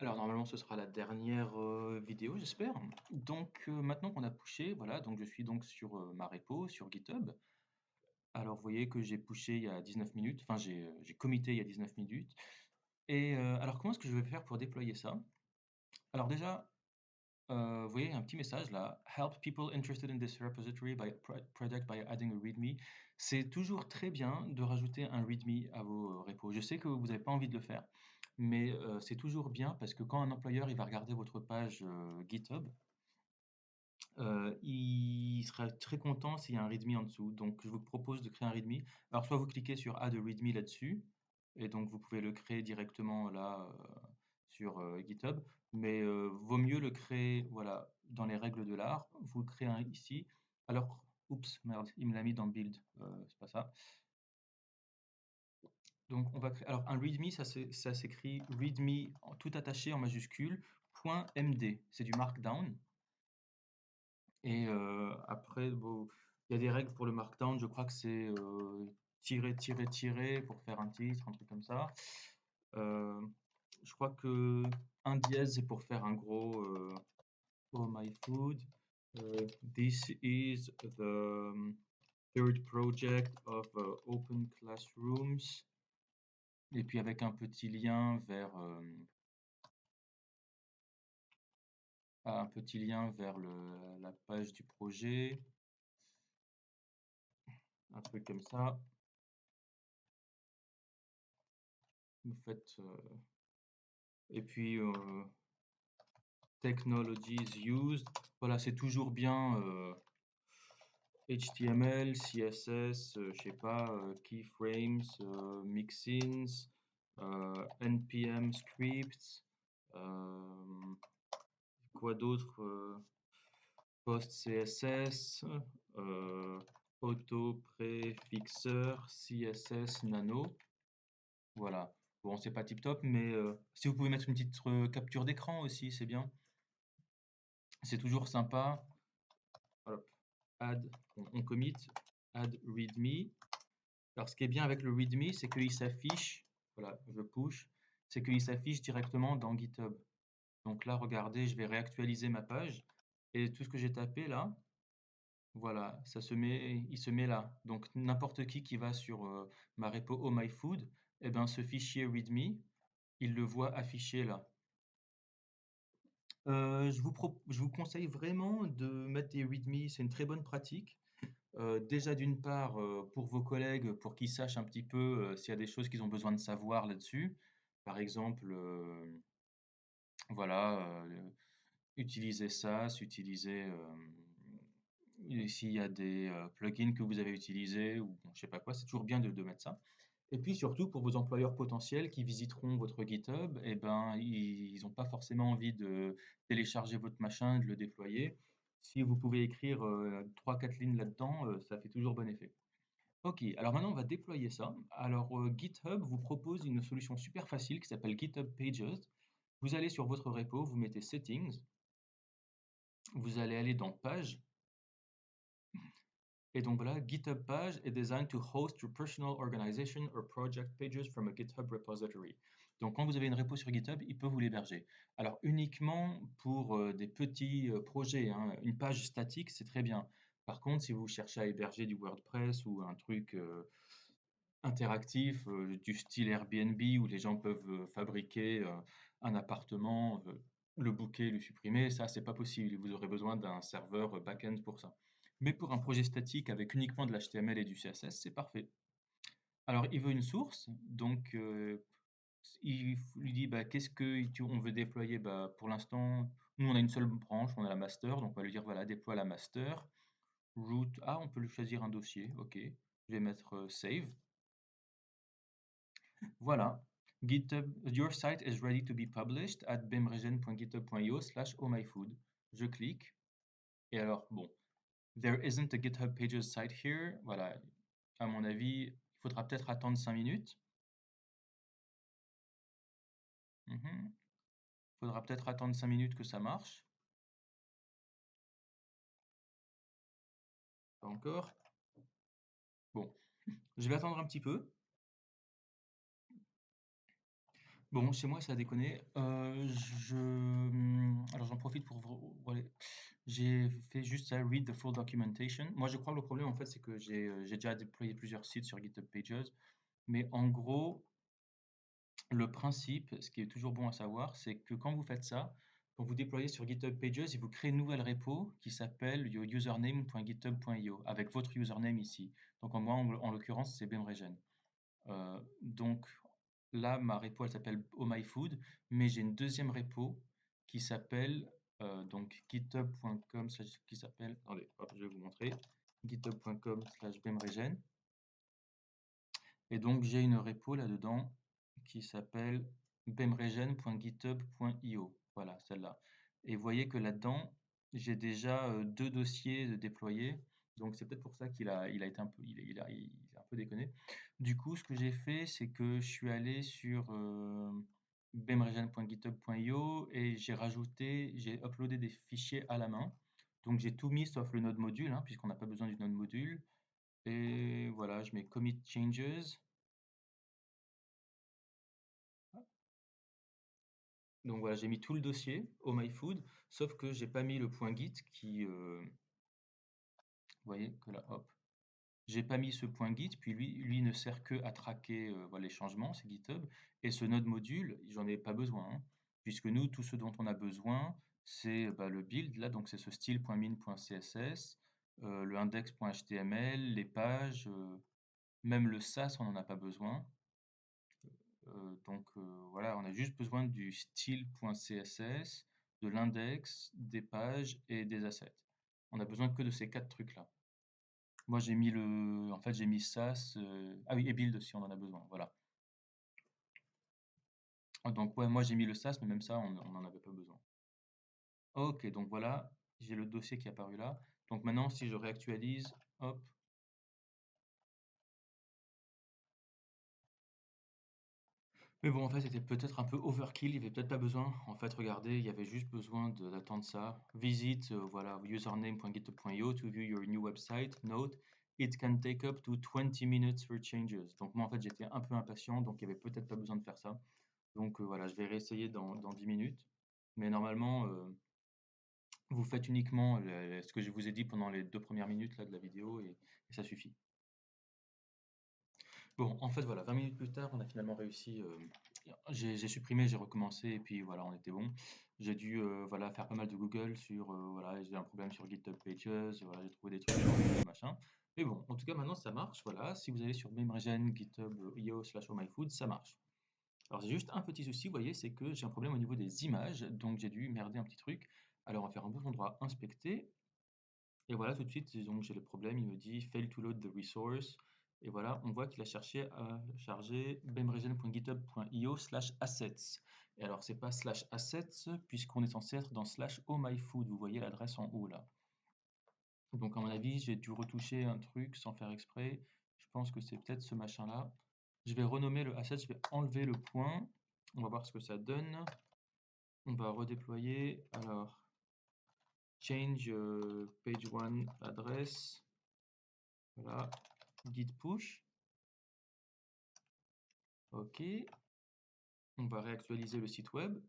Alors normalement ce sera la dernière, vidéo j'espère. Donc, maintenant qu'on a pushé, voilà, donc je suis donc sur, ma repo, sur GitHub. Alors vous voyez que j'ai pushé il y a 19 minutes, enfin j'ai committé il y a 19 minutes et alors comment est-ce que je vais faire pour déployer ça? Alors déjà, vous voyez un petit message là: «Help people interested in this repository by project by adding a readme». C'est toujours très bien de rajouter un readme à vos, repos. Je sais que vous n'avez pas envie de le faire, mais c'est toujours bien parce que quand un employeur, il va regarder votre page, GitHub, il sera très content s'il y a un readme en dessous. Donc je vous propose de créer un readme. Alors soit vous cliquez sur add a readme là-dessus et donc vous pouvez le créer directement là, sur, GitHub. Mais, vaut mieux le créer, voilà, dans les règles de l'art. Vous le créez un ici. Alors oups, merde, il me l'a mis dans build, c'est pas ça. Donc on va créer alors un readme, ça s'écrit readme en tout attaché en majuscule, .md. C'est du markdown. Et après, bon, il y a des règles pour le markdown. Je crois que c'est tirer, tirer, tirer pour faire un titre, un truc comme ça. Euh, je crois que un dièse, c'est pour faire un gros Oh my food. This is the third project of Open Classrooms. Et puis avec un petit lien vers la page du projet, un truc comme ça. Vous faites et puis technologies used. Voilà, c'est toujours bien HTML, CSS, je sais pas, keyframes, mixins, npm scripts, quoi d'autre, post CSS, euh, auto préfixeur, CSS nano. Voilà. Bon, c'est pas tip top, mais si vous pouvez mettre une petite capture d'écran aussi, c'est bien. C'est toujours sympa. Hop, add, on commit, add readme. Alors, ce qui est bien avec le readme, c'est qu'il s'affiche, voilà, je push, c'est qu'il s'affiche directement dans GitHub. Donc là, regardez, je vais réactualiser ma page et tout ce que j'ai tapé là, voilà, il se met là. Donc n'importe qui va sur ma repo Oh My Food, eh ben, ce fichier readme, il le voit affiché là. Je vous conseille vraiment de mettre des readme, c'est une très bonne pratique. Déjà d'une part, pour vos collègues, pour qu'ils sachent un petit peu, s'il y a des choses qu'ils ont besoin de savoir là-dessus. Par exemple, voilà, utiliser SAS, utiliser, et s'il y a des, plugins que vous avez utilisés ou bon, je sais pas quoi, c'est toujours bien de mettre ça. Et puis surtout pour vos employeurs potentiels qui visiteront votre GitHub, et ben, ils ont pas forcément envie de télécharger votre machin, de le déployer. Si vous pouvez écrire, 3-4 lignes là-dedans, ça fait toujours bon effet. OK, alors maintenant on va déployer ça. Alors, GitHub vous propose une solution super facile qui s'appelle GitHub Pages. Vous allez sur votre repo, vous mettez Settings, vous allez aller dans Pages, et donc voilà, GitHub Page est designed to host your personal organization or project pages from a GitHub repository. Donc quand vous avez une repo sur GitHub, il peut vous l'héberger. Alors uniquement pour des petits projets, hein, une page statique, c'est très bien. Par contre, si vous cherchez à héberger du WordPress ou un truc interactif du style Airbnb où les gens peuvent fabriquer un appartement, le booker, le supprimer, ça c'est pas possible. Vous aurez besoin d'un serveur back-end pour ça. Mais pour un projet statique avec uniquement de l'HTML et du CSS, c'est parfait. Alors il veut une source, donc lui dit bah, qu'est-ce que on veut déployer, bah, pour l'instant, nous on a une seule branche, on a la master, donc on va lui dire voilà, déploie la master. Root, ah, on peut lui choisir un dossier, ok. Je vais mettre save. Voilà. GitHub, your site is ready to be published at bimregen.github.io/ohmyfood. Je clique. Et alors, bon, there isn't a GitHub Pages site here. Voilà. À mon avis, il faudra peut-être attendre 5 minutes. Il faudra peut-être attendre 5 minutes que ça marche. Pas encore. Bon, je vais attendre un petit peu. Bon, chez moi, ça a déconné. Alors, j'en profite pour voilà, j'ai fait juste ça, read the full documentation. Moi, je crois que le problème, en fait, c'est que j'ai déjà déployé plusieurs sites sur GitHub Pages. Mais en gros, le principe, ce qui est toujours bon à savoir, c'est que quand vous faites ça, quand vous déployez sur GitHub Pages, il vous crée une nouvelle repo qui s'appelle username.github.io avec votre username ici. Donc, en l'occurrence, c'est Bemregen. Donc là, ma repo, elle s'appelle OhMyFood, mais j'ai une deuxième repo qui s'appelle donc github.com qui s'appelle, attendez, hop, je vais vous montrer, github.com/bemregen. Et donc j'ai une repo là-dedans qui s'appelle bemregen.github.io. Voilà, celle-là. Et vous voyez que là-dedans, j'ai déjà deux dossiers déployés. Donc c'est peut-être pour ça il a été un peu, il a un peu déconné. Du coup, ce que j'ai fait, c'est que je suis allé sur bemregen.github.io et j'ai uploadé des fichiers à la main. Donc j'ai tout mis sauf le node module, hein, puisqu'on n'a pas besoin du node module. Et voilà, je mets commit changes. Donc voilà, j'ai mis tout le dossier au MyFood, sauf que j'ai pas mis le point Git qui, vous voyez que là, hop, j'ai pas mis ce point Git, puis lui ne sert que à traquer voilà, les changements, c'est GitHub, et ce node module, j'en ai pas besoin, hein, puisque nous, tout ce dont on a besoin, c'est bah, le build, là, donc c'est ce style.min.css, le index.html, les pages, même le SAS, on n'en a pas besoin. Donc voilà, on a juste besoin du style.css, de l'index, des pages et des assets. On a besoin que de ces quatre trucs-là. Moi j'ai mis en fait j'ai mis SAS, ah oui, et build si on en a besoin, voilà. Donc ouais, moi j'ai mis le SAS, mais même ça, on n'en avait pas besoin. Ok, donc voilà, j'ai le dossier qui est apparu là. Donc maintenant, si je réactualise, hop, mais bon, en fait, c'était peut-être un peu overkill, il n'y avait peut-être pas besoin. En fait, regardez, il y avait juste besoin d'attendre ça. Visit, voilà, username.github.io to view your new website. Note, it can take up to 20 minutes for changes. Donc moi, en fait, j'étais un peu impatient, donc il n'y avait peut-être pas besoin de faire ça. Donc voilà, je vais réessayer dans 10 minutes. Mais normalement, vous faites uniquement ce que je vous ai dit pendant les 2 premières minutes là, de la vidéo et ça suffit. Bon, en fait, voilà, 20 minutes plus tard, on a finalement réussi. J'ai supprimé, j'ai recommencé, et puis voilà, on était bon. J'ai dû voilà, faire pas mal de Google sur, voilà, j'ai un problème sur GitHub Pages, voilà, j'ai trouvé des trucs sur machin. Mais bon, en tout cas, maintenant, ça marche, voilà. Si vous allez sur Bemregen, github.io/ohmyfood, ça marche. Alors, j'ai juste un petit souci, vous voyez, c'est que j'ai un problème au niveau des images, donc j'ai dû merder un petit truc. Alors, on va faire un bouton droit, inspecter, et voilà, tout de suite, donc j'ai le problème, il me dit fail to load the resource. Et voilà, on voit qu'il a cherché à charger bemregen.github.io/assets. Et alors, c'est pas /assets, puisqu'on est censé être dans /ohmyfood. Vous voyez l'adresse en haut là. Donc, à mon avis, j'ai dû retoucher un truc sans faire exprès. Je pense que c'est peut-être ce machin-là. Je vais renommer le asset, je vais enlever le point. On va voir ce que ça donne. On va redéployer. Alors, change page one address. Voilà, git push. Ok, on va réactualiser le site web.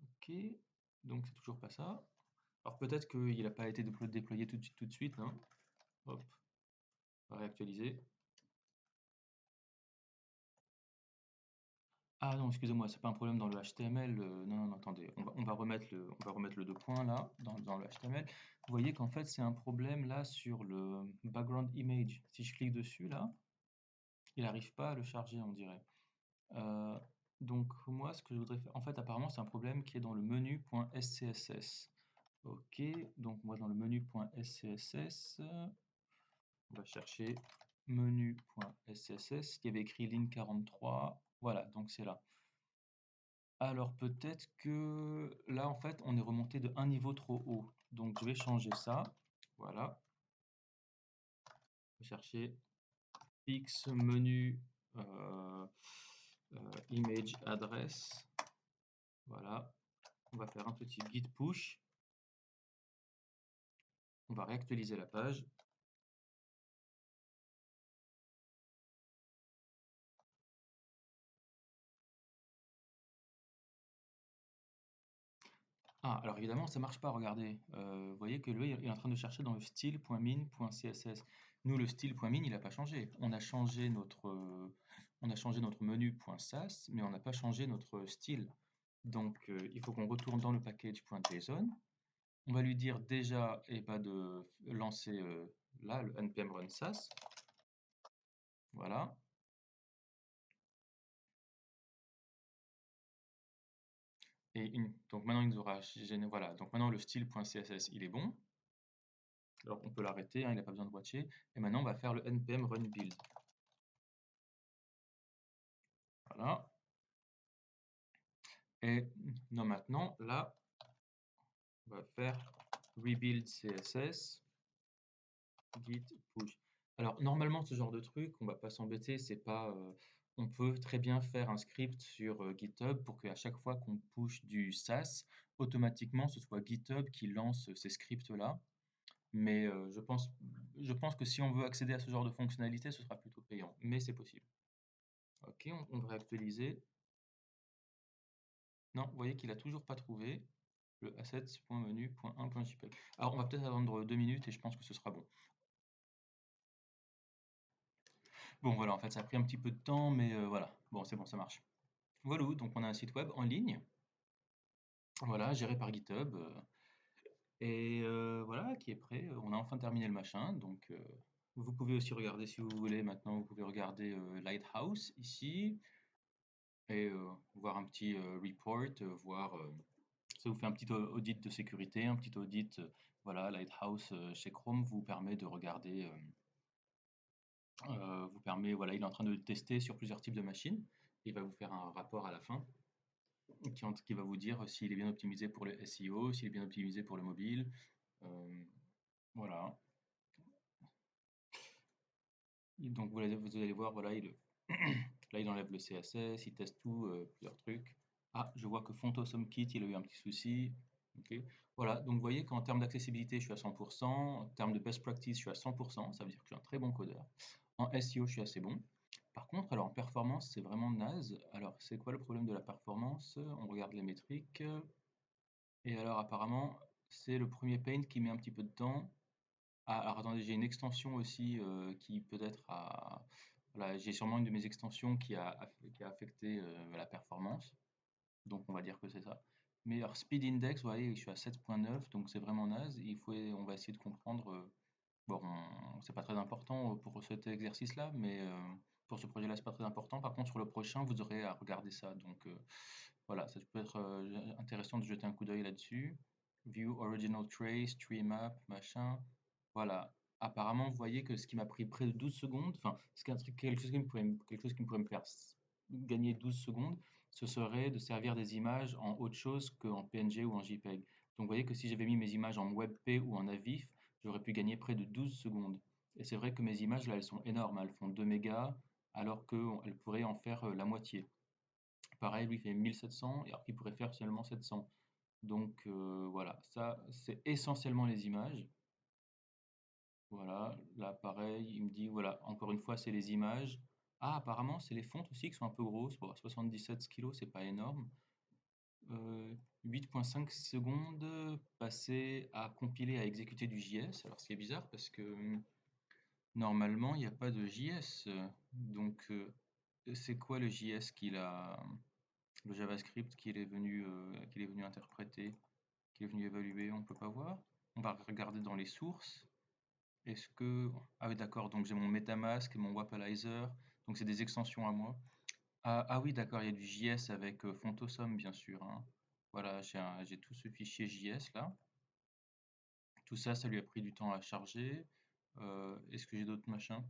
Ok, donc c'est toujours pas ça. Alors peut-être qu'il n'a pas été déployé tout de suite, hein. Hop, on va réactualiser. Ah non, excusez-moi, c'est pas un problème dans le HTML. Non, non, attendez, on va remettre le deux points là, dans le HTML. Vous voyez qu'en fait, c'est un problème là sur le background image. Si je clique dessus là, il n'arrive pas à le charger, on dirait. Euh, donc moi, ce que je voudrais faire, en fait, apparemment, c'est un problème qui est dans le menu.scss. Ok, donc moi dans le menu.scss, on va chercher menu.scss, qui avait écrit ligne 43. Voilà, donc c'est là. Alors peut-être que là, en fait, on est remonté de un niveau trop haut. Donc je vais changer ça. Voilà. Je vais chercher fix menu image address. Voilà. On va faire un petit git push. On va réactualiser la page. Ah, alors évidemment, ça marche pas, regardez. Vous voyez que lui, il est en train de chercher dans le style.min.css. Nous, le style.min, il n'a pas changé. On a changé notre menu.sas, mais on n'a pas changé notre style. Donc, il faut qu'on retourne dans le package.json. On va lui dire déjà de lancer là le npm run sas. Voilà. Donc maintenant, il nous aura voilà. Donc maintenant, le style.css, il est bon. Alors on peut l'arrêter, hein, il n'a pas besoin de watcher. Et maintenant, on va faire le npm run build. Voilà. Et non, maintenant, là, on va faire rebuild CSS, git push. Alors, normalement, ce genre de truc, on va pas s'embêter, c'est pas. On peut très bien faire un script sur GitHub pour qu'à chaque fois qu'on push du SaaS, automatiquement, ce soit GitHub qui lance ces scripts-là. Mais je pense que si on veut accéder à ce genre de fonctionnalité, ce sera plutôt payant. Mais c'est possible. Ok, on devrait actualiser. Non, vous voyez qu'il a toujours pas trouvé le assets.menu.1.jpg. Alors, on va peut-être attendre 2 minutes et je pense que ce sera bon. Bon, voilà, en fait, ça a pris un petit peu de temps, mais voilà. Bon, c'est bon, ça marche. Voilà, donc on a un site web en ligne, voilà, géré par GitHub, et voilà, qui est prêt. On a enfin terminé le machin, donc vous pouvez aussi regarder si vous voulez. Maintenant, vous pouvez regarder Lighthouse ici et voir un petit report, voir. Ça vous fait un petit audit de sécurité, un petit audit. Voilà, Lighthouse chez Chrome vous permet de regarder. Vous permet, voilà, il est en train de le tester sur plusieurs types de machines. Il va vous faire un rapport à la fin qui va vous dire s'il est bien optimisé pour le SEO, s'il est bien optimisé pour le mobile. Voilà. Donc vous allez voir, voilà, là il enlève le CSS, il teste tout, plusieurs trucs. Ah, je vois que Font Kit, il a eu un petit souci. Ok. Voilà, donc vous voyez qu'en termes d'accessibilité, je suis à 100%. En termes de best practice, je suis à 100%. Ça veut dire que je suis un très bon codeur. En SEO, je suis assez bon. Par contre, alors en performance, c'est vraiment naze. Alors, c'est quoi le problème de la performance? On regarde les métriques. Et alors, apparemment, c'est le premier paint qui met un petit peu de temps. Ah, alors attendez, j'ai une extension aussi qui peut-être a. Voilà, j'ai sûrement une de mes extensions qui a affecté la performance. Donc, on va dire que c'est ça. Mais alors, Speed Index, vous voyez, je suis à 7.9, donc c'est vraiment naze. On va essayer de comprendre. Bon, c'est pas très important pour cet exercice-là, mais pour ce projet-là, c'est pas très important. Par contre, sur le prochain, vous aurez à regarder ça. Donc voilà, ça peut être intéressant de jeter un coup d'œil là-dessus. View Original Trace, Tree Map, machin. Voilà. Apparemment, vous voyez que ce qui m'a pris près de 12 secondes, enfin, quelque chose qui me pourrait me faire gagner 12 secondes, ce serait de servir des images en autre chose qu'en PNG ou en JPEG. Donc vous voyez que si j'avais mis mes images en WebP ou en AVIF, j'aurais pu gagner près de 12 secondes. Et c'est vrai que mes images, là, elles sont énormes, hein. Elles font 2 mégas, alors qu'elles pourraient en faire la moitié. Pareil, lui, il fait 1700, alors qu'il pourrait faire seulement 700. Donc voilà, ça, c'est essentiellement les images. Voilà, là, pareil, il me dit, voilà, encore une fois, c'est les images. Ah, apparemment, c'est les fontes aussi qui sont un peu grosses. Bon, 77 kilos, c'est pas énorme. 8,5 secondes passées à compiler, à exécuter du JS. Alors, ce qui est bizarre parce que normalement, il n'y a pas de JS. Donc, c'est quoi le JS le JavaScript qu'il est venu interpréter, qu'il est venu évaluer? On ne peut pas voir. On va regarder dans les sources. Est-ce que... Ah oui, d'accord, donc j'ai mon MetaMask, mon Wapalizer, donc c'est des extensions à moi. Ah oui, d'accord, il y a du JS avec Fontosum, bien sûr, hein. Voilà, j'ai tout ce fichier JS là. Tout ça, ça lui a pris du temps à charger. Est-ce que j'ai d'autres machins?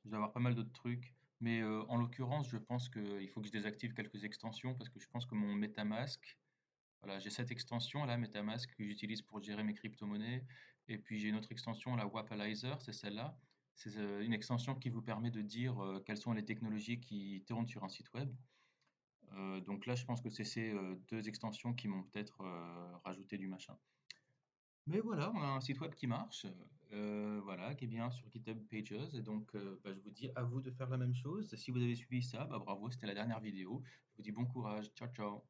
Je dois avoir pas mal d'autres trucs. Mais en l'occurrence, je pense qu'il faut que je désactive quelques extensions parce que je pense que mon MetaMask, voilà, j'ai cette extension là, MetaMask, que j'utilise pour gérer mes crypto-monnaies. Et puis j'ai une autre extension, la Wapalizer, c'est celle-là. C'est une extension qui vous permet de dire quelles sont les technologies qui tournent sur un site web. Donc là, je pense que c'est ces deux extensions qui m'ont peut-être rajouté du machin. Mais voilà, on a un site web qui marche, voilà, qui est bien sur GitHub Pages. Et donc, je vous dis à vous de faire la même chose. Si vous avez suivi ça, bravo, c'était la dernière vidéo. Je vous dis bon courage. Ciao, ciao.